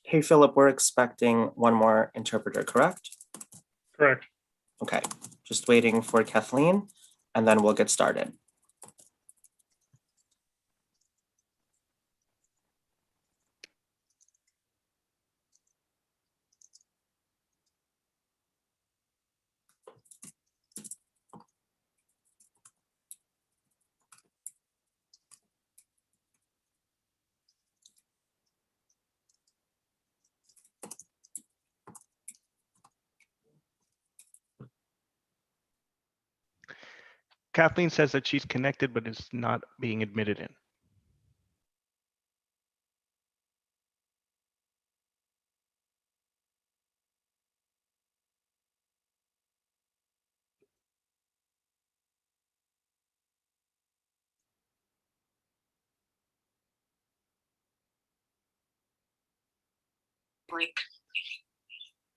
Hey, Philip, we're expecting one more interpreter, correct? Correct. Okay, just waiting for Kathleen, and then we'll get started. Kathleen says that she's connected, but is not being admitted in.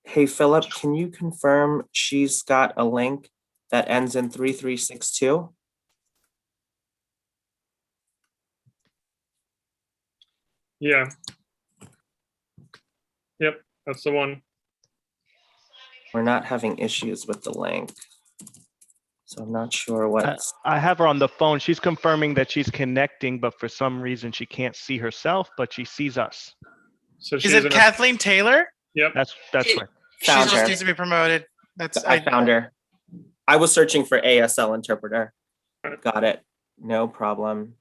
Hey, Philip, can you confirm she's got a link that ends in 3362? Yeah. Yep, that's the one. We're not having issues with the link, so I'm not sure what's... I have her on the phone. She's confirming that she's connecting, but for some reason she can't see herself, but she sees us. So Is it Kathleen Taylor? Yep. That's right. She Found just her. needs to be promoted. I found her. I was searching for ASL interpreter. Got it. No problem.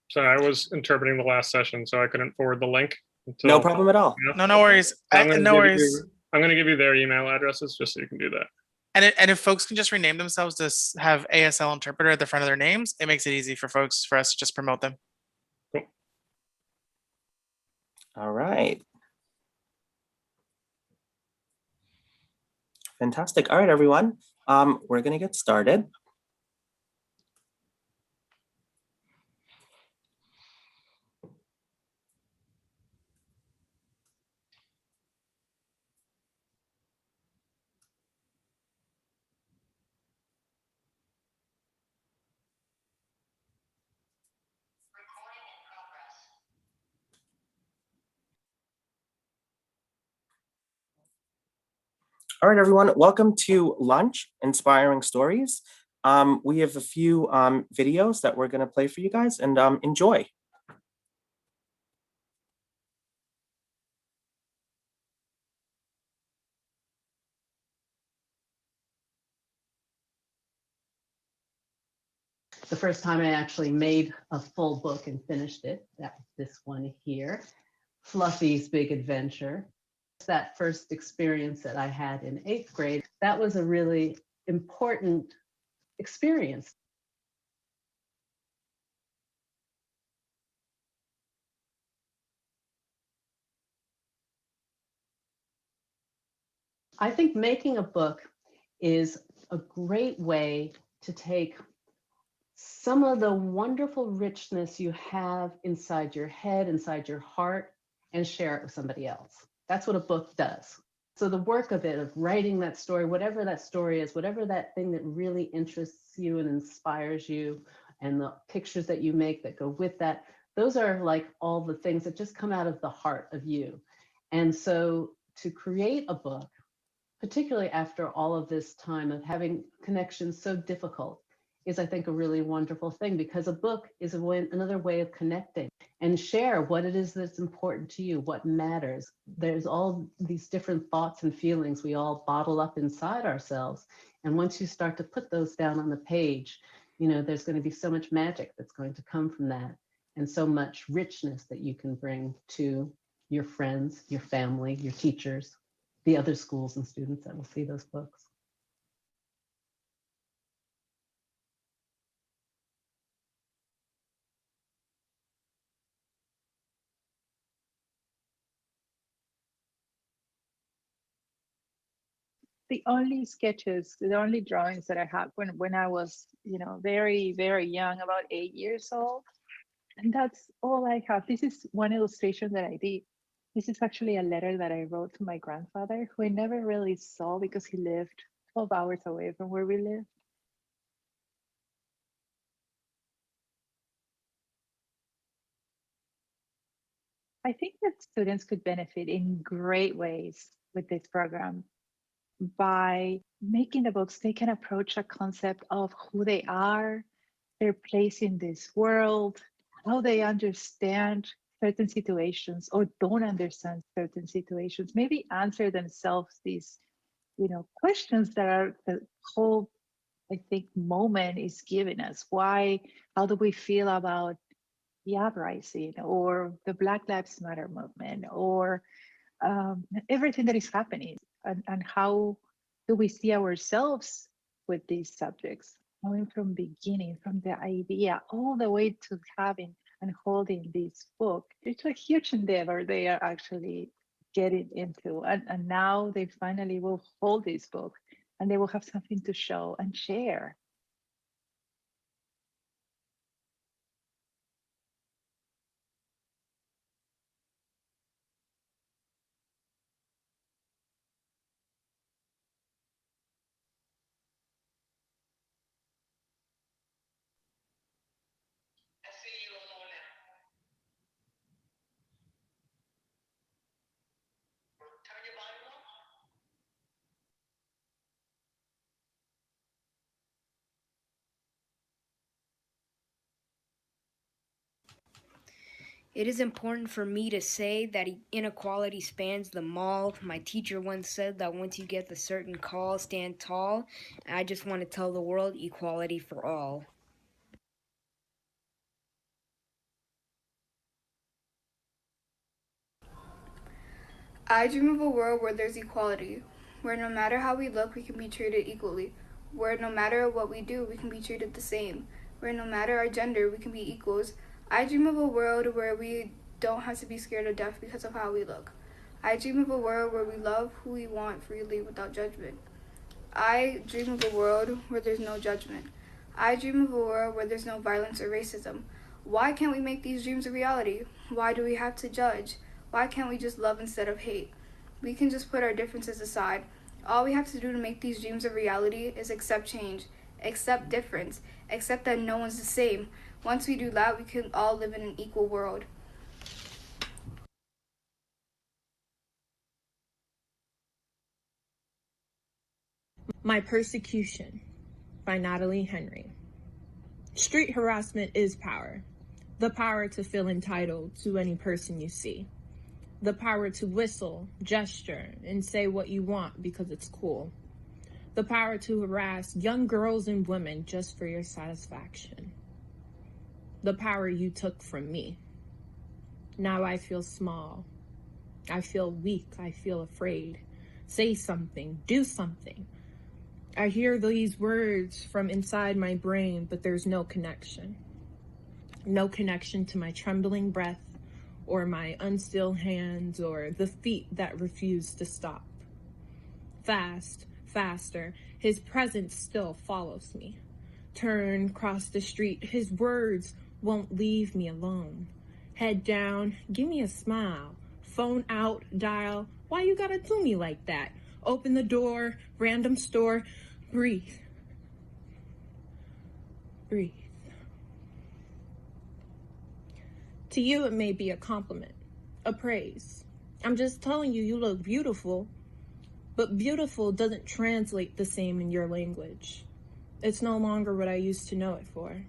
So I was interpreting the last session, so I couldn't forward the link. No problem at all. No worries. No worries. I'm going to give you their email addresses just so you can do that. And if folks can just rename themselves to have ASL interpreter at the front of their names, it makes it easy for us to just promote them. Cool. All right. Fantastic. All right, everyone. We're going to get started. All right, everyone, welcome to lunch, Inspiring Stories. We have a few videos that we're going to play for you guys, and enjoy. The first time I actually made a full book and finished it, that was this one here, Fluffy's Big Adventure. That first experience that I had in 8th grade, that was a really important experience. I think making a book is a great way to take some of the wonderful richness you have inside your head, inside your heart, and share it with somebody else. That's what a book does. So the work of it, of writing that story, whatever that story is, whatever that thing that really interests you and inspires you, and the pictures that you make that go with that, those are like all the things that just come out of the heart of you. And so to create a book, particularly after all of this time of having connections so difficult, is I think a really wonderful thing, because a book is another way of connecting and share what it is that's important to you, what matters. There's all these different thoughts and feelings we all bottle up inside ourselves. And once you start to put those down on the page, you know, there's going to be so much magic that's going to come from that, and so much richness that you can bring to your friends, your family, your teachers, the other schools and students that will see those books. The only sketches, the only drawings that I had when I was, you know, very, very young, about 8 years old. And that's all I have. This is one illustration that I did. This is actually a letter that I wrote to my grandfather, who I never really saw because he lived 12 hours away from where we live. I think that students could benefit in great ways with this program by making the books. They can approach a concept of who they are, their place in this world, how they understand certain situations or don't understand certain situations, maybe answer themselves these, questions that are the whole, I think, moment is giving us. Why, how do we feel about the uprising or the Black Lives Matter movement or everything that is happening, and how do we see ourselves with these subjects, going from beginning, from the idea all the way to having and holding this book. It's a huge endeavor they are actually getting into, and now they finally will hold this book and they will have something to show and share. It is important for me to say that inequality spans the mall. My teacher once said that once you get the certain call, stand tall. I just want to tell the world equality for all. I dream of a world where there's equality, where no matter how we look, we can be treated equally, where no matter what we do, we can be treated the same, where no matter our gender, we can be equals. I dream of a world where we don't have to be scared of death because of how we look. I dream of a world where we love who we want freely without judgment. I dream of a world where there's no judgment. I dream of a world where there's no violence or racism. Why can't we make these dreams a reality? Why do we have to judge? Why can't we just love instead of hate? We can just put our differences aside. All we have to do to make these dreams a reality is accept change, accept difference, accept that no one's the same. Once we do that, we can all live in an equal world. My Persecution by Natalie Henry. Street harassment is power. The power to feel entitled to any person you see. The power to whistle, gesture, and say what you want because it's cool. The power to harass young girls and women just for your satisfaction. The power you took from me. Now I feel small. I feel weak. I feel afraid. Say something. Do something. I hear these words from inside my brain, but there's no connection. No connection to my trembling breath or my unstill hands or the feet that refuse to stop. Fast, faster, his presence still follows me. Turn, cross the street, his words won't leave me alone. Head down, give me a smile. Phone out, dial, why you gotta do me like that? Open the door, random store, breathe. Breathe. To you, it may be a compliment, a praise. I'm just telling you, you look beautiful, but beautiful doesn't translate the same in your language. It's no longer what I used to know it for,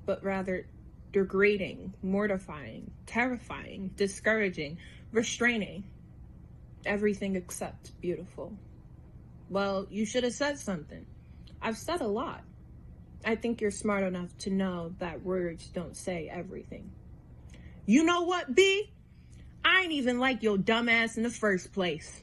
but rather degrading, mortifying, terrifying, discouraging, restraining, everything except beautiful. Well, you should have said something. I've said a lot. I think you're smart enough to know that words don't say everything. You know what, B? I ain't even like your dumbass in the first place.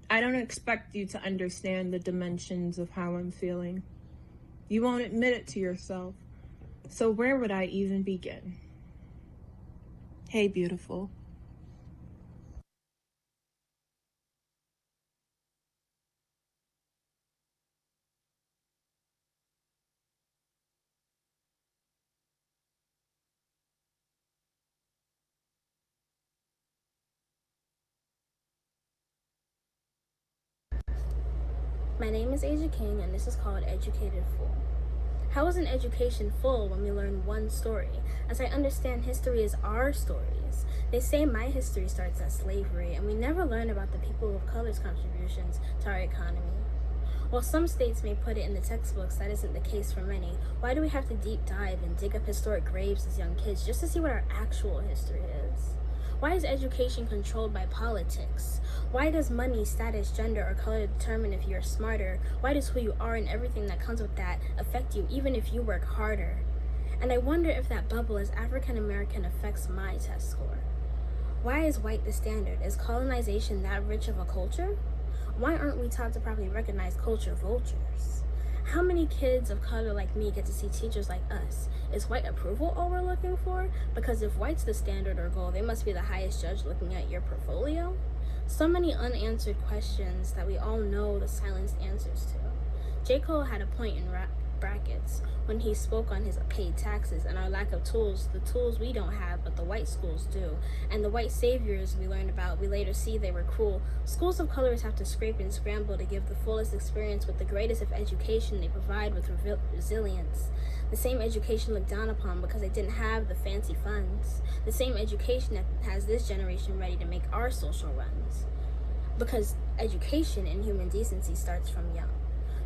I don't expect you to understand the dimensions of how I'm feeling. You won't admit it to yourself. So where would I even begin? Hey, beautiful. My name is Asia King, and this is called Educated Fool. How is an education full when we learn one story? As I understand, history is our stories. They say my history starts at slavery, and we never learn about the people of color's contributions to our economy. While some states may put it in the textbooks, that isn't the case for many. Why do we have to deep dive and dig up historic graves as young kids just to see what our actual history is? Why is education controlled by politics? Why does money, status, gender, or color determine if you're smarter? Why does who you are and everything that comes with that affect you even if you work harder? And I wonder if that bubble as African American affects my test score. Why is white the standard? Is colonization that rich of a culture? Why aren't we taught to properly recognize culture vultures? How many kids of color like me get to see teachers like us? Is white approval all we're looking for? Because if white's the standard or goal, they must be the highest judge looking at your portfolio? So many unanswered questions that we all know the silenced answers to. J. Cole had a point in brackets when he spoke on his paid taxes and our lack of tools, the tools we don't have but the white schools do, and the white saviors we learned about, we later see they were cruel. Schools of colors have to scrape and scramble to give the fullest experience with the greatest of education they provide with resilience. The same education looked down upon because they didn't have the fancy funds. The same education that has this generation ready to make our social runs. Because education in human decency starts from young.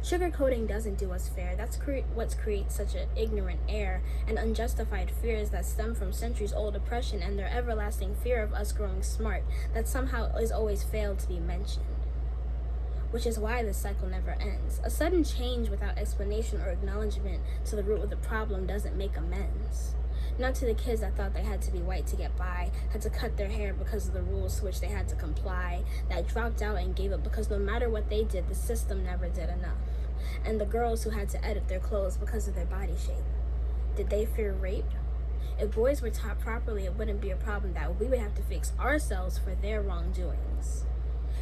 Sugarcoating doesn't do us fair. That's what creates such an ignorant air and unjustified fears that stem from centuries-old oppression and their everlasting fear of us growing smart that somehow is always failed to be mentioned. Which is why this cycle never ends. A sudden change without explanation or acknowledgement to the root of the problem doesn't make amends. Not to the kids that thought they had to be white to get by, had to cut their hair because of the rules to which they had to comply, that dropped out and gave up because no matter what they did, the system never did enough. And the girls who had to edit their clothes because of their body shape. Did they fear rape? If boys were taught properly, it wouldn't be a problem that we would have to fix ourselves for their wrongdoings.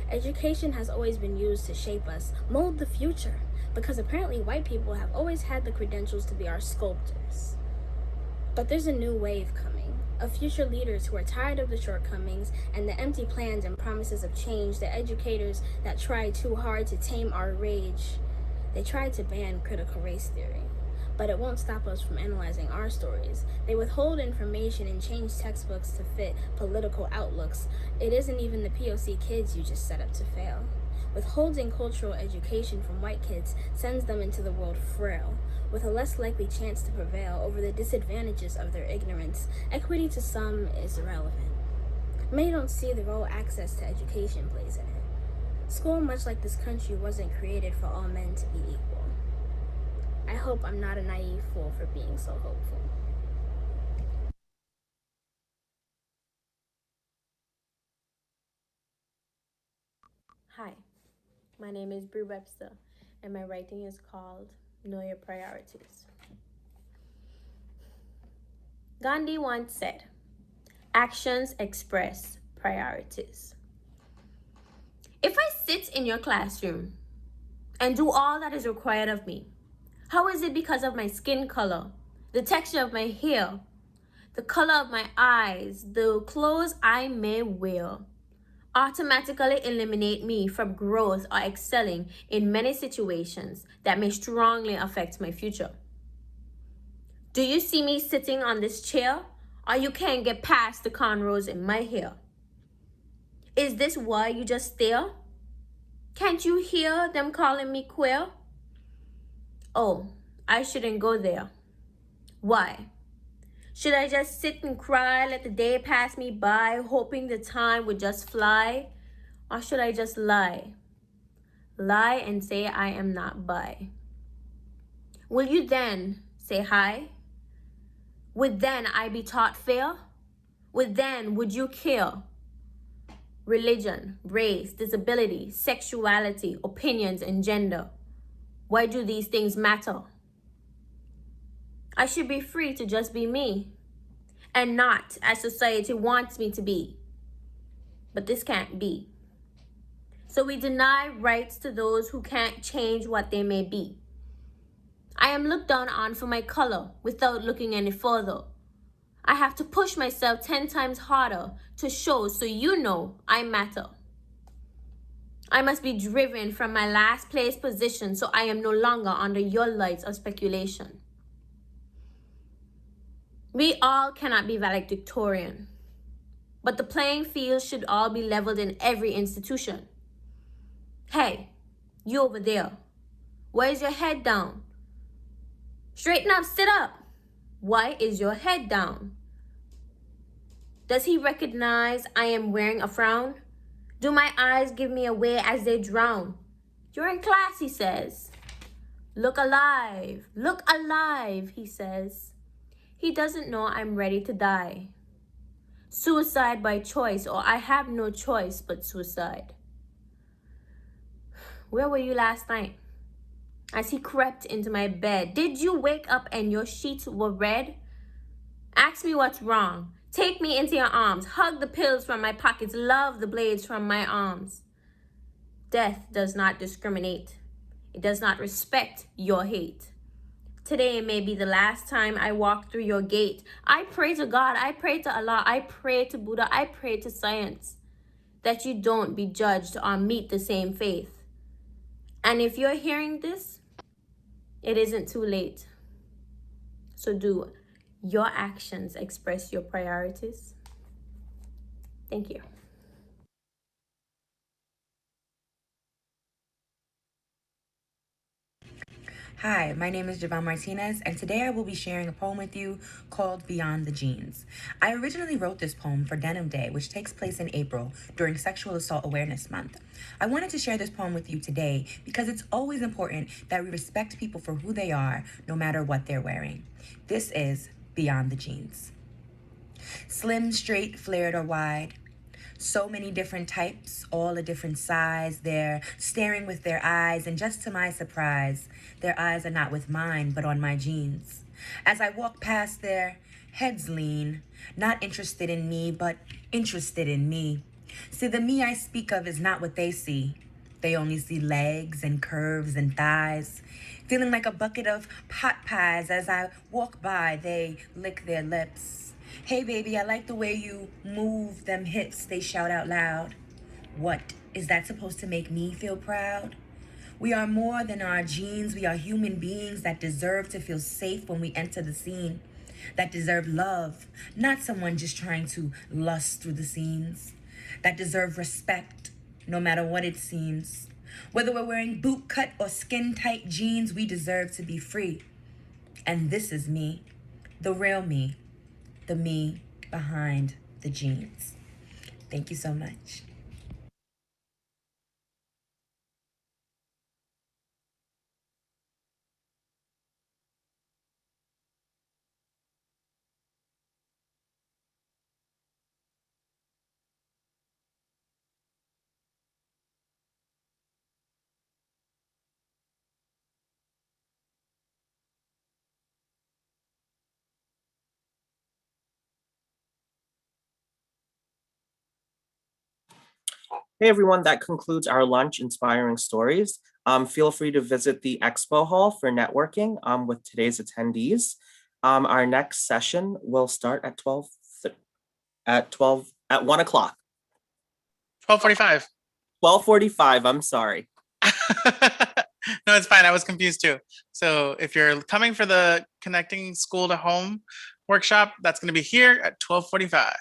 Education has always been used to shape us, mold the future, because apparently white people have always had the credentials to be our sculptors. But there's a new wave coming, of future leaders who are tired of the shortcomings and the empty plans and promises of change, the educators that try too hard to tame our rage. They tried to ban critical race theory, but it won't stop us from analyzing our stories. They withhold information and change textbooks to fit political outlooks. It isn't even the POC kids you just set up to fail. Withholding cultural education from white kids sends them into the world frail, with a less likely chance to prevail over the disadvantages of their ignorance. Equity to some is irrelevant. Many don't see the role access to education plays in it. School, much like this country, wasn't created for all men to be equal. I hope I'm not a naive fool for being so hopeful. Hi, my name is Brie Webster, and my writing is called Know Your Priorities. Gandhi once said, "Actions express priorities." If I sit in your classroom and do all that is required of me, how is it because of my skin color, the texture of my hair, the color of my eyes, the clothes I may wear, automatically eliminate me from growth or excelling in many situations that may strongly affect my future? Do you see me sitting on this chair, or you can't get past the cornrows in my hair? Is this why you just stare? Can't you hear them calling me queer? Oh, I shouldn't go there. Why? Should I just sit and cry, let the day pass me by, hoping the time would just fly? Or should I just lie? Lie and say I am not bi. Will you then say hi? Would then I be taught fair? Would you care? Religion, race, disability, sexuality, opinions, and gender. Why do these things matter? I should be free to just be me, and not as society wants me to be. But this can't be. So we deny rights to those who can't change what they may be. I am looked down on for my color without looking any further. I have to push myself 10 times harder to show so you know I matter. I must be driven from my last place position so I am no longer under your lights of speculation. We all cannot be valedictorian, but the playing field should all be leveled in every institution. Hey, you over there, why is your head down? Straighten up, sit up. Why is your head down? Does he recognize I am wearing a frown? Do my eyes give me away as they drown? You're in class, he says. Look alive, he says. He doesn't know I'm ready to die. Suicide by choice, or I have no choice but suicide. Where were you last night? As he crept into my bed, did you wake up and your sheets were red? Ask me what's wrong. Take me into your arms. Hug the pills from my pockets. Love the blades from my arms. Death does not discriminate. It does not respect your hate. Today may be the last time I walk through your gate. I pray to God. I pray to Allah. I pray to Buddha. I pray to science that you don't be judged or meet the same faith. And if you're hearing this, it isn't too late. So do your actions express your priorities? Thank you. Hi, my name is Javon Martinez, and today I will be sharing a poem with you called Beyond the Jeans. I originally wrote this poem for Denim Day, which takes place in April during Sexual Assault Awareness Month. I wanted to share this poem with you today because it's always important that we respect people for who they are, no matter what they're wearing. This is Beyond the Jeans. Slim, straight, flared, or wide. So many different types, all a different size. They're staring with their eyes, and just to my surprise, their eyes are not with mine, but on my jeans. As I walk past, their heads lean, not interested in me, but interested in me. See, the me I speak of is not what they see. They only see legs and curves and thighs. Feeling like a bucket of pot pies as I walk by, they lick their lips. Hey baby, I like the way you move them hips, they shout out loud. What, is that supposed to make me feel proud? We are more than our genes. We are human beings that deserve to feel safe when we enter the scene, that deserve love, not someone just trying to lust through the scenes, that deserve respect, no matter what it seems. Whether we're wearing boot cut or skin tight jeans, we deserve to be free. And this is me, the real me, the me behind the jeans. Thank you so much. Hey everyone, that concludes our lunch inspiring stories. Feel free to visit the expo hall for networking with today's attendees. Our next session will start at 1 o'clock. 12:45. 12:45, I'm sorry. No, it's fine. I was confused too. So if you're coming for the Connecting School to Home workshop, that's going to be here at 12:45.